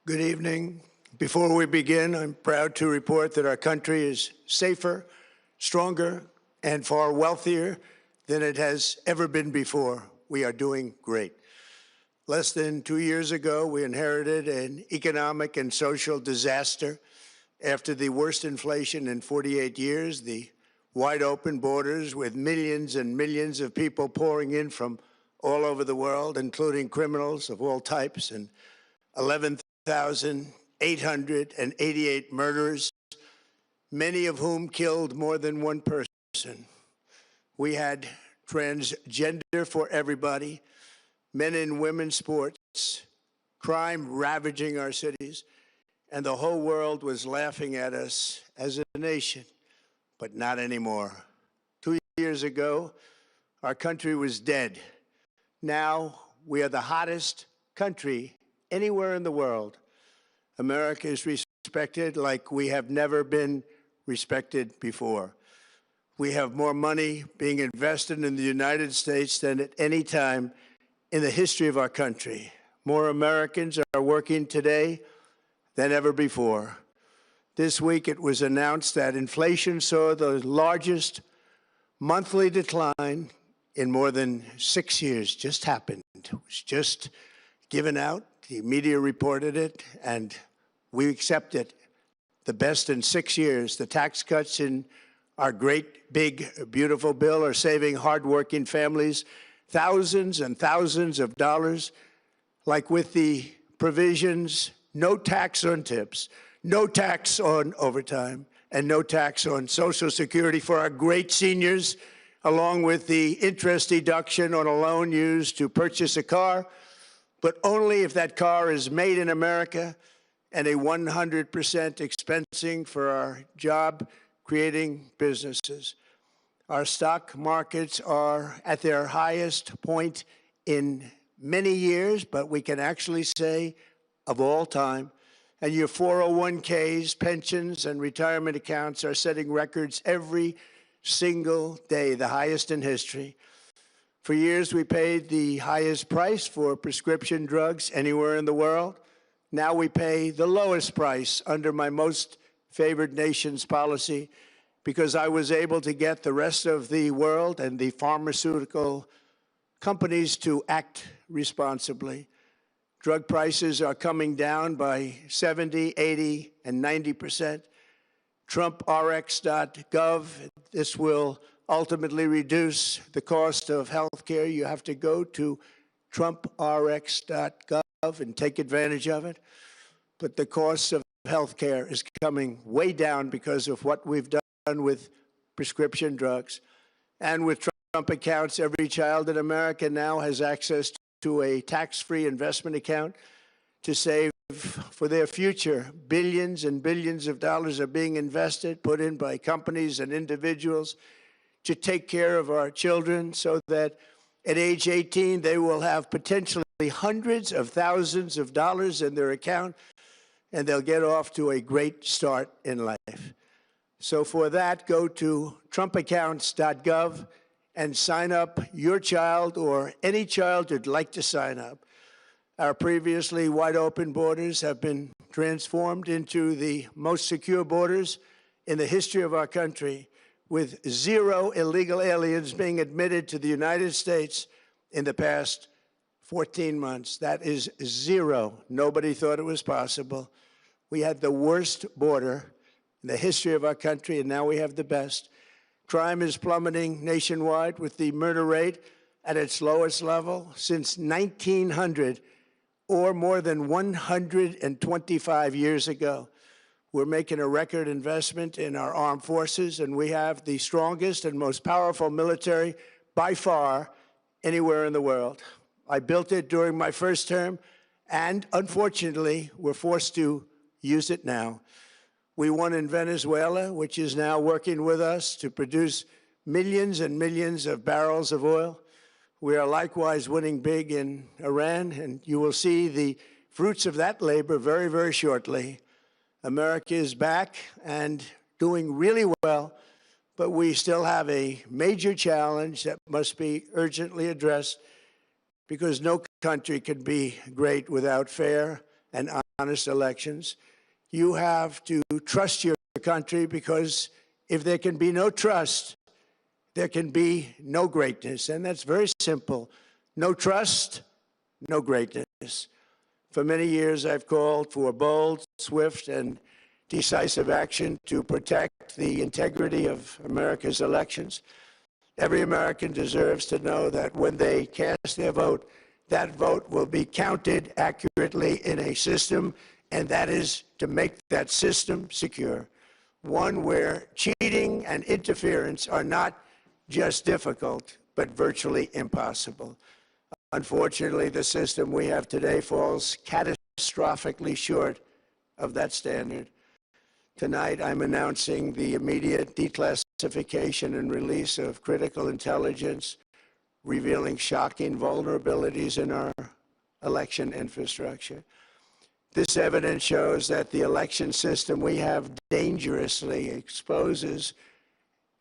Good evening. Before we begin, I'm proud to report that our country is safer, stronger, and far wealthier than it has ever been before. We are doing great. Less than 2 years ago, we inherited an economic and social disaster. After the worst inflation in 48 years, the wide open borders with millions and millions of people pouring in from all over the world, including criminals of all types, and 11,888 murders, many of whom killed more than one person. We had transgender for everybody, men and women sports, crime ravaging our cities, and the whole world was laughing at us as a nation, but not anymore. 2 years ago, our country was dead. Now we are the hottest country anywhere in the world. America is respected like we have never been respected before. We have more money being invested in the United States than at any time in the history of our country. More Americans are working today than ever before. This week it was announced that inflation saw the largest monthly decline in more than 6 years. Just happened. It was just given out. The media reported it, and we accept it. The best in 6 years. The tax cuts in our great, big, beautiful bill are saving hardworking families thousands and thousands of dollars, like with the provisions, no tax on tips, no tax on overtime, and no tax on Social Security for our great seniors, along with the interest deduction on a loan used to purchase a car, but only if that car is made in America, and a 100% expensing for our job-creating businesses. Our stock markets are at their highest point in many years, but we can actually say of all time. And your 401ks, pensions, and retirement accounts are setting records every single day, the highest in history. For years, we paid the highest price for prescription drugs anywhere in the world. Now we pay the lowest price under my most favored nation's policy because I was able to get the rest of the world and the pharmaceutical companies to act responsibly. Drug prices are coming down by 70, 80, and 90%. TrumpRx.gov, this will ultimately reduce the cost of health care. You have to go to TrumpRx.gov and take advantage of it. But the cost of health care is coming way down because of what we've done with prescription drugs. And with Trump accounts, every child in America now has access to a tax-free investment account to save for their future. Billions and billions of dollars are being invested, put in by companies and individuals to take care of our children so that at age 18, they will have potentially hundreds of thousands of dollars in their account, and they'll get off to a great start in life. So for that, go to TrumpAccounts.gov and sign up your child or any child who'd like to sign up. Our previously wide open borders have been transformed into the most secure borders in the history of our country, with 0 illegal aliens being admitted to the United States in the past 14 months. That is 0. Nobody thought it was possible. We had the worst border in the history of our country, and now we have the best. Crime is plummeting nationwide, with the murder rate at its lowest level since 1900, or more than 125 years ago. We're making a record investment in our armed forces, and we have the strongest and most powerful military by far anywhere in the world. I built it during my first term, and unfortunately, we're forced to use it now. We won in Venezuela, which is now working with us to produce millions and millions of barrels of oil. We are likewise winning big in Iran, and you will see the fruits of that labor very, very shortly. America is back and doing really well, but we still have a major challenge that must be urgently addressed, because no country can be great without fair and honest elections. You have to trust your country, because if there can be no trust, there can be no greatness. And that's very simple. No trust, no greatness. For many years, I've called for bold, swift, and decisive action to protect the integrity of America's elections. Every American deserves to know that when they cast their vote, that vote will be counted accurately in a system, and that is to make that system secure. One where cheating and interference are not just difficult, but virtually impossible. Unfortunately, the system we have today falls catastrophically short of that standard. Tonight, I'm announcing the immediate declassification and release of critical intelligence, revealing shocking vulnerabilities in our election infrastructure. This evidence shows that the election system we have dangerously exposes,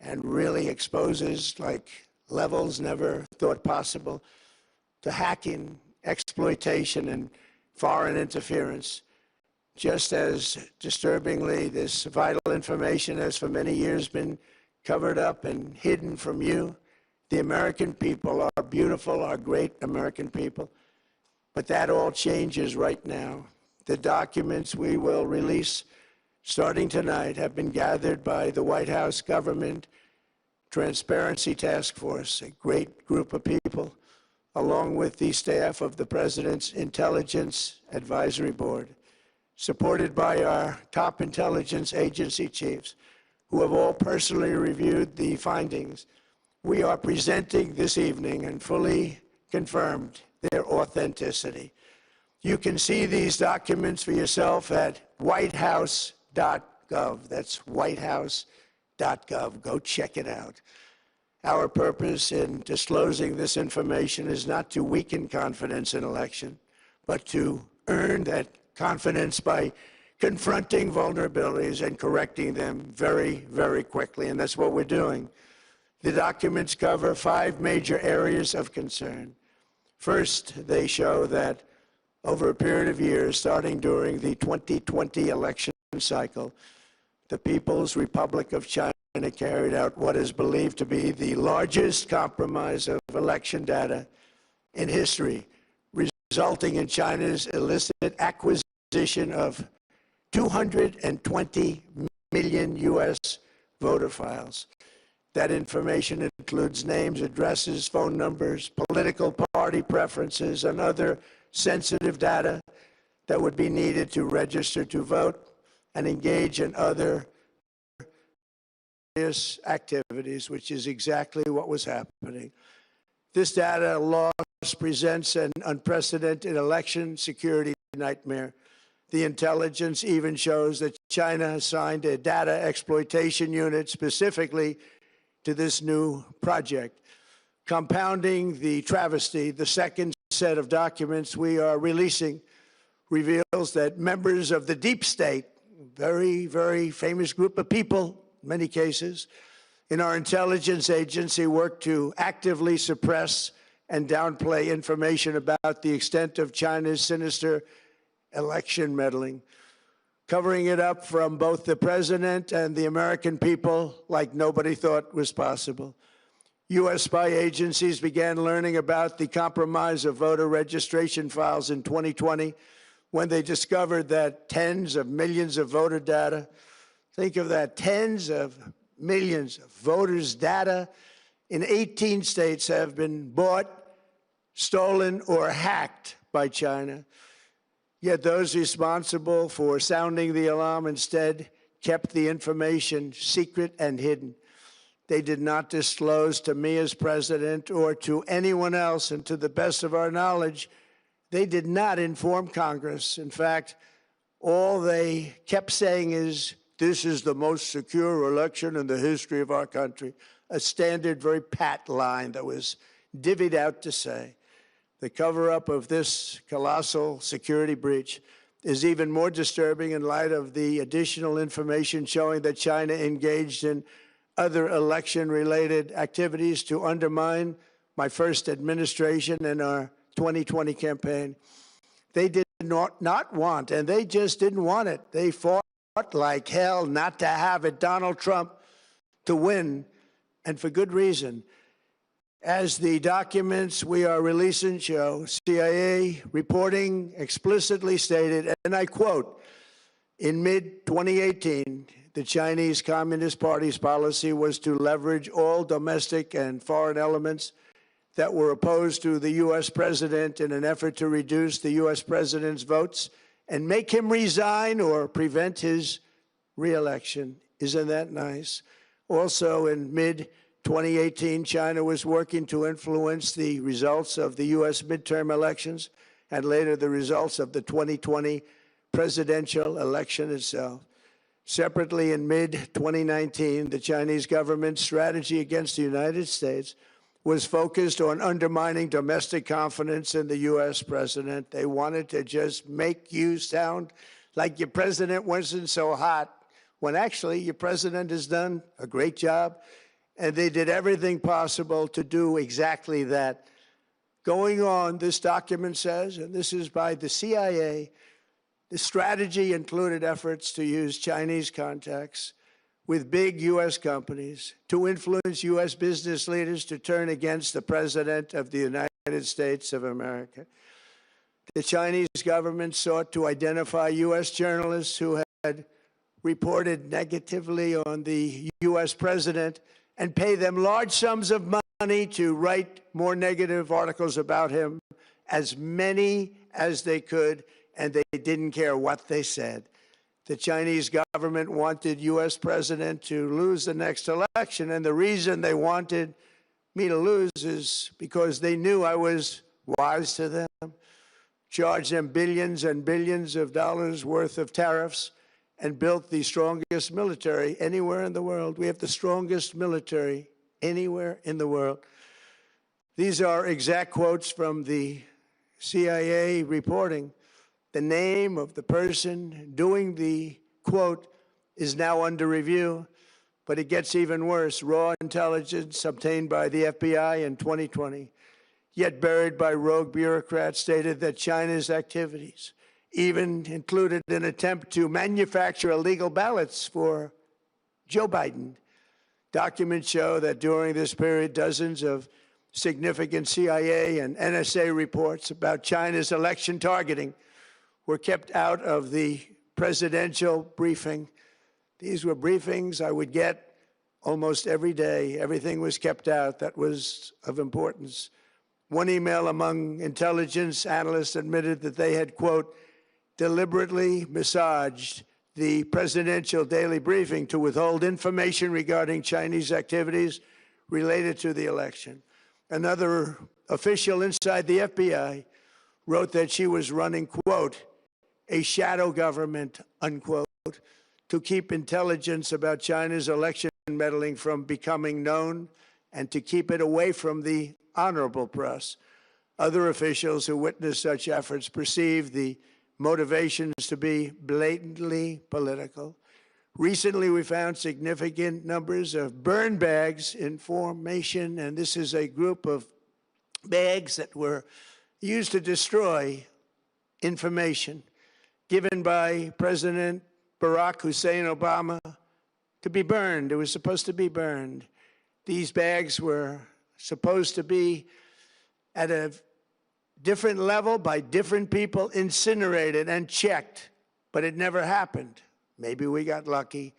and really exposes like levels never thought possible, to hacking, exploitation, and foreign interference. Just as disturbingly, this vital information has for many years been covered up and hidden from you. The American people are beautiful, are great American people, but that all changes right now. The documents we will release starting tonight have been gathered by the White House Government Transparency Task Force, a great group of people, along with the staff of the President's Intelligence Advisory Board, supported by our top intelligence agency chiefs, who have all personally reviewed the findings. We are presenting this evening and fully confirmed their authenticity. You can see these documents for yourself at whitehouse.gov. That's whitehouse.gov. Go check it out. Our purpose in disclosing this information is not to weaken confidence in election, but to earn that confidence by confronting vulnerabilities and correcting them very, very quickly, and that's what we're doing. The documents cover 5 major areas of concern. First, they show that over a period of years, starting during the 2020 election cycle, the People's Republic of China carried out what is believed to be the largest compromise of election data in history, resulting in China's illicit acquisition of 220 million U.S. voter files. That information includes names, addresses, phone numbers, political party preferences, and other sensitive data that would be needed to register to vote and engage in other activities, which is exactly what was happening. This data loss presents an unprecedented election security nightmare. The intelligence even shows that China has signed a data exploitation unit specifically to this new project. Compounding the travesty, the second set of documents we are releasing reveals that members of the deep state, very, very famous group of people, in many cases, in our intelligence agency work to actively suppress and downplay information about the extent of China's sinister election meddling, covering it up from both the president and the American people like nobody thought was possible. U.S. spy agencies began learning about the compromise of voter registration files in 2020 when they discovered that tens of millions of voter data, think of that, tens of millions of voters' data in 18 states have been bought, stolen, or hacked by China. Yet those responsible for sounding the alarm instead kept the information secret and hidden. They did not disclose to me as president or to anyone else, and to the best of our knowledge, they did not inform Congress. In fact, all they kept saying is, this is the most secure election in the history of our country, a standard, very pat line that was divvied out to say. The cover-up of this colossal security breach is even more disturbing in light of the additional information showing that China engaged in other election-related activities to undermine my first administration and our 2020 campaign. They did not want, and they just didn't want it. They fought like hell not to have it, Donald Trump, to win, and for good reason. As the documents we are releasing show, CIA reporting explicitly stated, and I quote, in mid-2018, the Chinese Communist Party's policy was to leverage all domestic and foreign elements that were opposed to the U.S. president in an effort to reduce the U.S. president's votes and make him resign or prevent his re-election. Isn't that nice? Also, in mid-2018, China was working to influence the results of the U.S. midterm elections and later the results of the 2020 presidential election itself. Separately, in mid-2019, the Chinese government's strategy against the United States was focused on undermining domestic confidence in the U.S. president. They wanted to just make you sound like your president wasn't so hot, when actually your president has done a great job, and they did everything possible to do exactly that. Going on, this document says, and this is by the CIA, the strategy included efforts to use Chinese contacts with big U.S. companies to influence U.S. business leaders to turn against the President of the United States of America. The Chinese government sought to identify U.S. journalists who had reported negatively on the U.S. president and pay them large sums of money to write more negative articles about him, as many as they could, and they didn't care what they said. The Chinese government wanted U.S. president to lose the next election, and the reason they wanted me to lose is because they knew I was wise to them, charged them billions and billions of dollars worth of tariffs, and built the strongest military anywhere in the world. We have the strongest military anywhere in the world. These are exact quotes from the CIA reporting. The name of the person doing the quote is now under review, but it gets even worse. Raw intelligence obtained by the FBI in 2020, yet buried by rogue bureaucrats, stated that China's activities even included an attempt to manufacture illegal ballots for Joe Biden. Documents show that during this period, dozens of significant CIA and NSA reports about China's election targeting were kept out of the presidential briefing. These were briefings I would get almost every day. Everything was kept out that was of importance. One email among intelligence analysts admitted that they had, quote, deliberately massaged the presidential daily briefing to withhold information regarding Chinese activities related to the election. Another official inside the FBI wrote that she was running, quote, a shadow government, unquote, to keep intelligence about China's election meddling from becoming known and to keep it away from the honorable press. Other officials who witnessed such efforts perceived the motivations to be blatantly political. Recently, we found significant numbers of burn bags in formation, and this is a group of bags that were used to destroy information given by President Barack Hussein Obama to be burned. It was supposed to be burned. These bags were supposed to be at a different level by different people, incinerated and checked, but it never happened. Maybe we got lucky.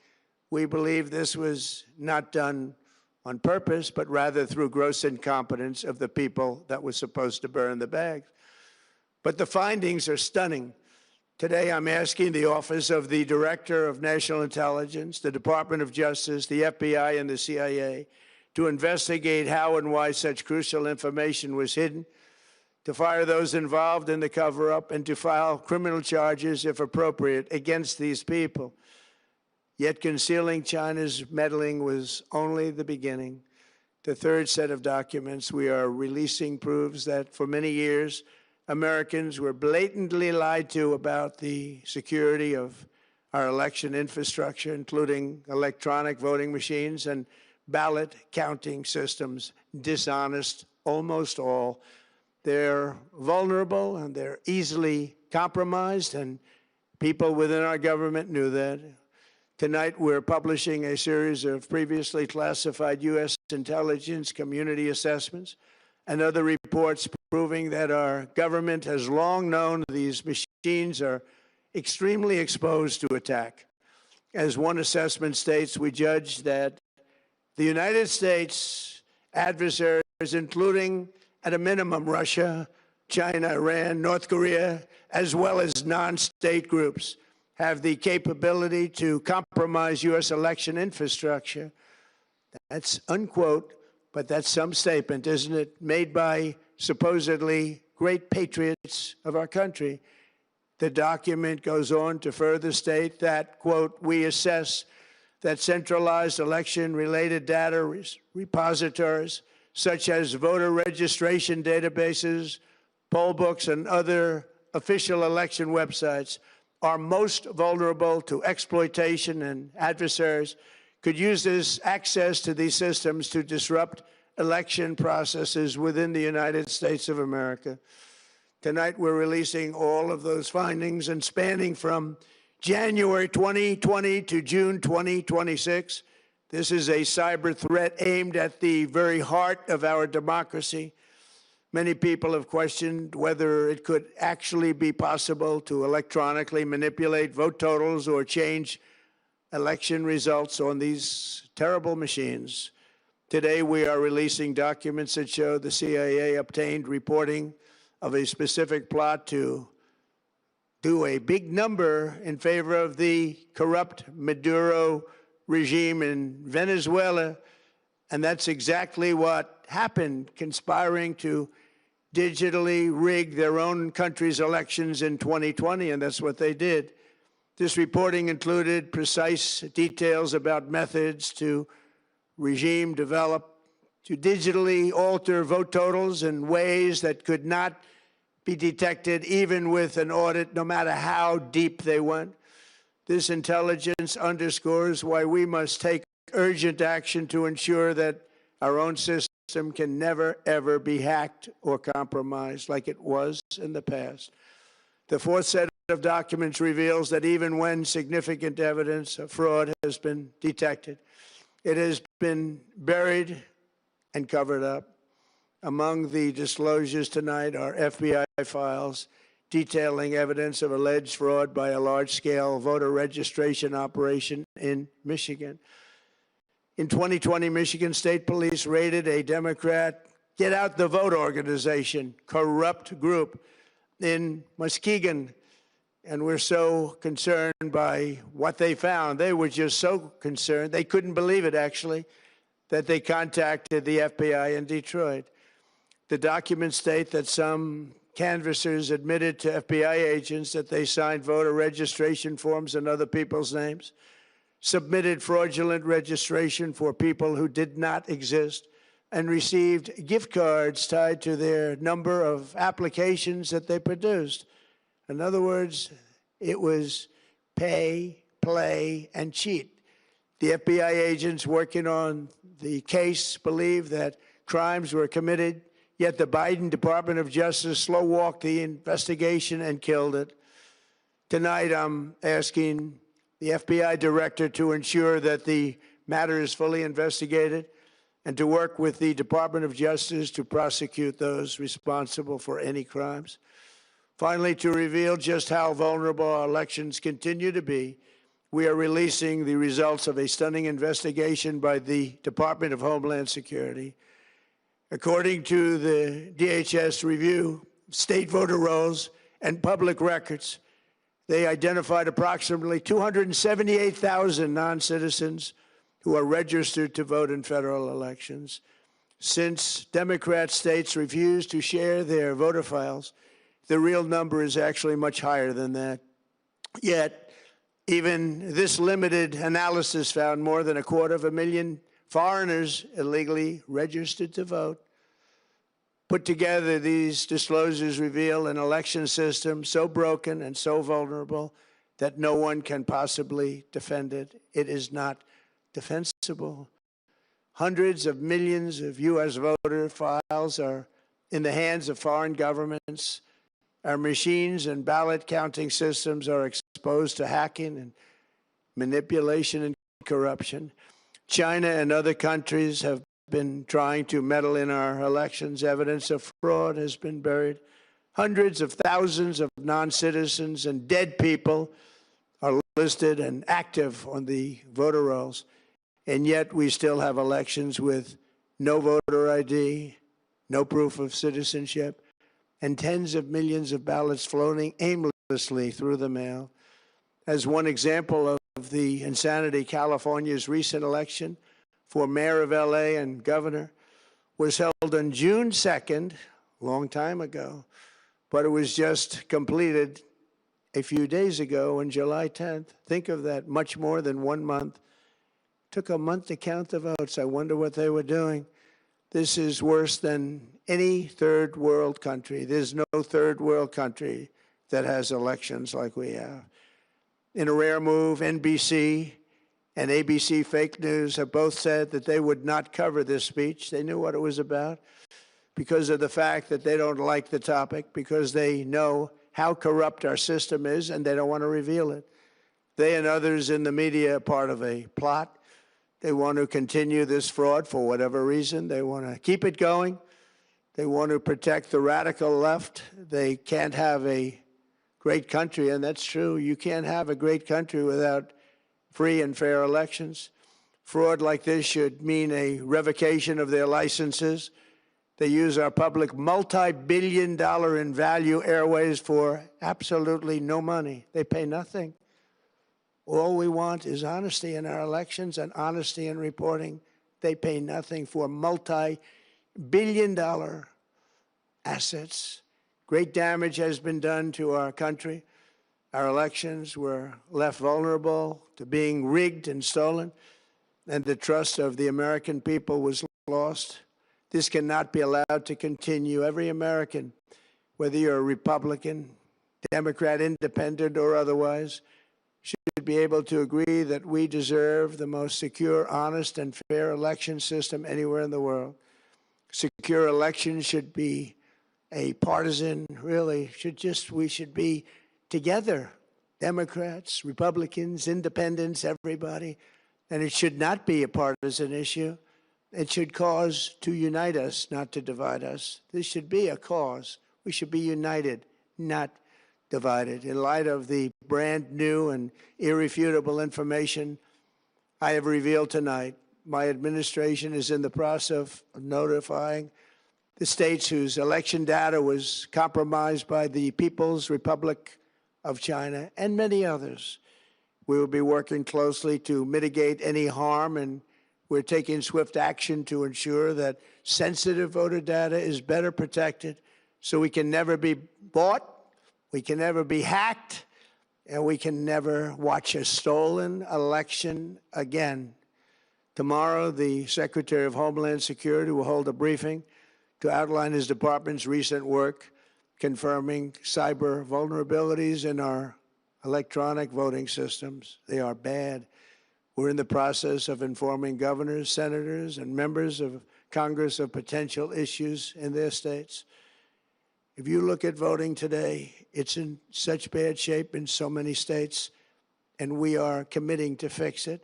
We believe this was not done on purpose, but rather through gross incompetence of the people that were supposed to burn the bags. But the findings are stunning. Today, I'm asking the Office of the Director of National Intelligence, the Department of Justice, the FBI, and the CIA to investigate how and why such crucial information was hidden, to fire those involved in the cover-up, and to file criminal charges, if appropriate, against these people. Yet concealing China's meddling was only the beginning. The third set of documents we are releasing proves that for many years, Americans were blatantly lied to about the security of our election infrastructure, including electronic voting machines and ballot counting systems. Dishonest, almost all. They're vulnerable and they're easily compromised, and people within our government knew that. Tonight, we're publishing a series of previously classified U.S. intelligence community assessments and other reports proving that our government has long known these machines are extremely exposed to attack. As one assessment states, we judge that the United States adversaries, including at a minimum Russia, China, Iran, North Korea, as well as non-state groups, have the capability to compromise U.S. election infrastructure. That's unquote, but that's some statement, isn't it? Made by supposedly great patriots of our country. The document goes on to further state that, quote, we assess that centralized election-related data repositories, such as voter registration databases, poll books, and other official election websites, are most vulnerable to exploitation, and adversaries could use this access to these systems to disrupt election processes within the United States of America. Tonight, we're releasing all of those findings, and spanning from January 2020 to June 2026. This is a cyber threat aimed at the very heart of our democracy. Many people have questioned whether it could actually be possible to electronically manipulate vote totals or change election results on these terrible machines. Today, we are releasing documents that show the CIA obtained reporting of a specific plot to do a big number in favor of the corrupt Maduro regime in Venezuela. And that's exactly what happened, conspiring to digitally rig their own country's elections in 2020, and that's what they did. This reporting included precise details about methods to regime develop to digitally alter vote totals in ways that could not be detected even with an audit, no matter how deep they went. This intelligence underscores why we must take urgent action to ensure that our own system can never, ever be hacked or compromised like it was in the past. The fourth set of documents reveals that even when significant evidence of fraud has been detected, it has been buried and covered up. Among the disclosures tonight are FBI files detailing evidence of alleged fraud by a large-scale voter registration operation in Michigan. In 2020, Michigan State Police raided a Democrat Get Out the Vote organization, corrupt group in Muskegon. And we're so concerned by what they found. They were just so concerned, they couldn't believe it, actually, that they contacted the FBI in Detroit. The documents state that some canvassers admitted to FBI agents that they signed voter registration forms in other people's names, submitted fraudulent registration for people who did not exist, and received gift cards tied to their number of applications that they produced. In other words, it was pay, play, and cheat. The FBI agents working on the case believe that crimes were committed, yet the Biden Department of Justice slow-walked the investigation and killed it. Tonight, I'm asking the FBI director to ensure that the matter is fully investigated and to work with the Department of Justice to prosecute those responsible for any crimes. Finally, to reveal just how vulnerable our elections continue to be, we are releasing the results of a stunning investigation by the Department of Homeland Security. According to the DHS review, state voter rolls and public records, they identified approximately 278,000 non-citizens who are registered to vote in federal elections. Since Democrat states refuse to share their voter files, the real number is actually much higher than that. Yet, even this limited analysis found more than 250,000 foreigners illegally registered to vote. Put together, these disclosures reveal an election system so broken and so vulnerable that no one can possibly defend it. It is not defensible. Hundreds of millions of U.S. voter files are in the hands of foreign governments, Our machines and ballot counting systems are exposed to hacking and manipulation and corruption. China and other countries have been trying to meddle in our elections. Evidence of fraud has been buried. Hundreds of thousands of non-citizens and dead people are listed and active on the voter rolls, and yet we still have elections with no voter ID, no proof of citizenship, and tens of millions of ballots floating aimlessly through the mail. As one example of the insanity, California's recent election for mayor of LA and governor was held on June 2nd, a long time ago, but it was just completed a few days ago on July 10th. Think of that, much more than 1 month. Took a month to count the votes. I wonder what they were doing. This is worse than any third world country. There's no third world country that has elections like we have. In a rare move, NBC and ABC Fake News have both said that they would not cover this speech. They knew what it was about because of the fact that they don't like the topic, because they know how corrupt our system is and they don't want to reveal it. They and others in the media are part of a plot. They want to continue this fraud for whatever reason. They want to keep it going. They want to protect the radical left. They can't have a great country, and that's true. You can't have a great country without free and fair elections. Fraud like this should mean a revocation of their licenses. They use our public multi-billion-dollar in value airways for absolutely no money. They pay nothing. All we want is honesty in our elections and honesty in reporting. They pay nothing for multi-billion-dollar assets. Great damage has been done to our country. Our elections were left vulnerable to being rigged and stolen, and the trust of the American people was lost. This cannot be allowed to continue. Every American, whether you're a Republican, Democrat, Independent, or otherwise, should be able to agree that we deserve the most secure, honest, and fair election system anywhere in the world. Secure elections should be a partisan, really, we should be together, Democrats, Republicans, Independents, everybody, and it should not be a partisan issue. It should cause to unite us, not to divide us. This should be a cause. We should be united, not divided. In light of the brand new and irrefutable information I have revealed tonight, my administration is in the process of notifying the states whose election data was compromised by the People's Republic of China and many others. We will be working closely to mitigate any harm, and we're taking swift action to ensure that sensitive voter data is better protected so we can never be bought, we can never be hacked, and we can never watch a stolen election again. Tomorrow, the Secretary of Homeland Security will hold a briefing to outline his department's recent work confirming cyber vulnerabilities in our electronic voting systems. They are bad. We're in the process of informing governors, senators, and members of Congress of potential issues in their states. If you look at voting today, it's in such bad shape in so many states, and we are committing to fix it.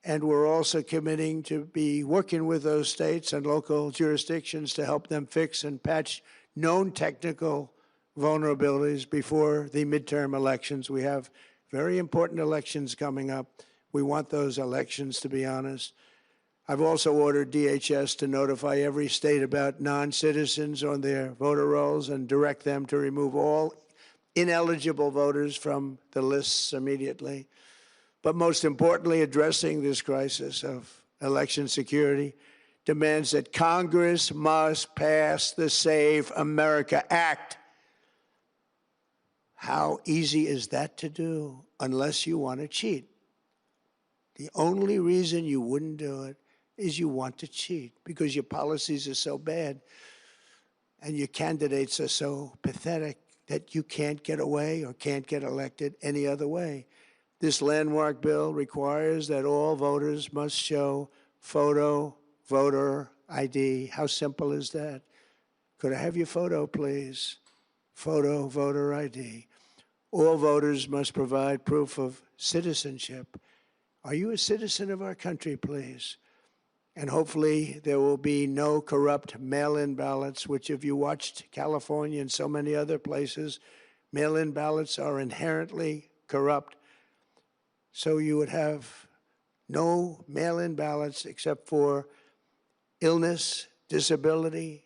And we're also committing to be working with those states and local jurisdictions to help them fix and patch known technical vulnerabilities before the midterm elections. We have very important elections coming up. We want those elections to be honest. I've also ordered DHS to notify every state about non-citizens on their voter rolls and direct them to remove all ineligible voters from the lists immediately. But most importantly, addressing this crisis of election security demands that Congress must pass the Save America Act. How easy is that to do unless you want to cheat? The only reason you wouldn't do it is you want to cheat because your policies are so bad and your candidates are so pathetic that you can't get away or can't get elected any other way. This landmark bill requires that all voters must show photo voter ID. How simple is that? Could I have your photo, please? photo, voter ID. All voters must provide proof of citizenship. Are you a citizen of our country, please? And hopefully there will be no corrupt mail-in ballots, which if you watched California and so many other places, mail-in ballots are inherently corrupt. So you would have no mail-in ballots except for illness, disability,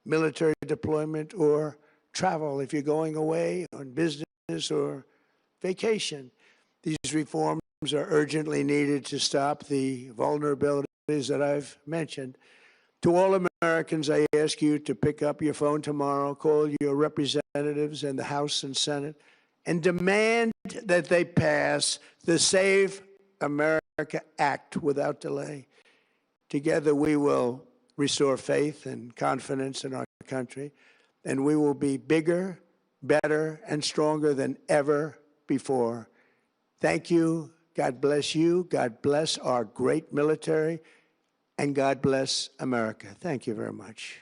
military deployment, or travel if you're going away on business or vacation. These reforms are urgently needed to stop the vulnerabilities that I've mentioned. To all Americans, I ask you to pick up your phone tomorrow, call your representatives in the House and Senate, and demand that they pass the Save America Act without delay. Together we will restore faith and confidence in our country, and we will be bigger, better, and stronger than ever before. Thank you. God bless you. God bless our great military. And God bless America. Thank you very much.